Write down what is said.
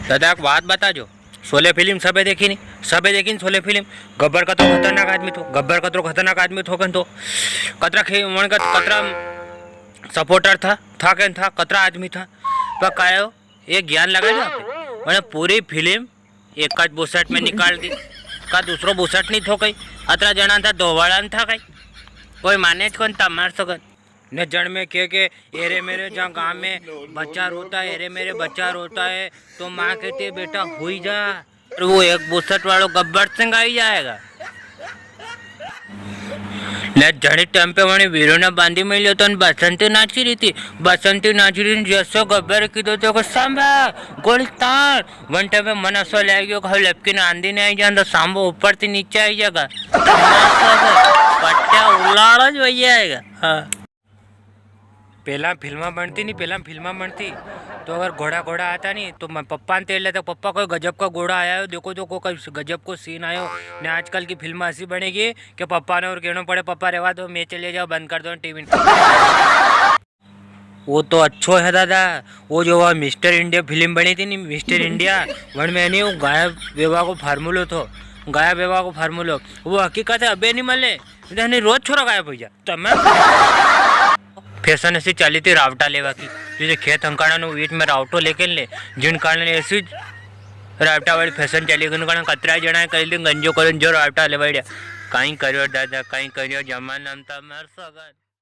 दादा एक बात बता जो, शोले फिल्म सबे देखी नहीं, सबे देखी नहीं शोले फिल्म। गब्बर का तो खतरनाक आदमी थो, गब्बर का तो खतरनाक आदमी थो कन तो कतरा कतरा सपोर्टर था कन था, कतरा आदमी था पर कायो ये ज्ञान लगा जो आपने मैंने पूरी फिल्म एक आध बुसट में निकाल दी। का दूसरो बुसट नहीं थो कई, अतरा जना था दोवाड़ा था कई, कोई माने कौन तमार सगन ने जड़ में के एरे मेरे जहाँ गाँव में बच्चा रोता है, एरे मेरे बच्चा रोता है तो माँ कहती है बेटा हुई जा, और वो एक बुसट वालों गब्बर सिंह आई जाएगा। ने जड़ी टाइम पे वही वीरों ने बांधी मिली तो बसंती नाची रही थी, बसंती नाची रही जैसो गब्बर की दो तो सांबा गोली तार वन टाइम पे मन असो ले गयो खाली लपकी ने आंधी नहीं आई जान तो सांबो ऊपर से नीचे आई जाएगा, पट्टा उलाड़ा जो आएगा। हाँ पहला फिल्मा बनती तो अगर घोड़ा घोड़ा आता नहीं तो मैं पप्पा ने तेल लेता, पप्पा कोई गजब का घोड़ा आया हो देखो तो कोई गजब को सीन आयो ने। आजकल की फिल्म ऐसी बनेगी कि पप्पा ने और कहना पड़े पप्पा रेवा दो मैं चले जाओ बंद कर दो टीवी। वो तो अच्छो है दादा, वो जो वह मिस्टर इंडिया फिल्म बनी थी नहीं मिस्टर इंडिया वन में नहीं वो गाया बेवा को फार्मूलो थो, गाया बेवा को फार्मूलो वो हकीकत है अबे नहीं मले रोज छोरा गायब हो जा। तब फैशन ऐसी चली थी रावटा लेवा की, जैसे खेत हंकाना नो बीच में रावटो लेके ले जिन कारण ऐसी रावटा वाली फैशन चली गई कारण कतरा जना कर ली गंजो कर जो रावटा ले बढ़िया कहीं करियो दादा कहीं करियो जमान नाम था मर सगन।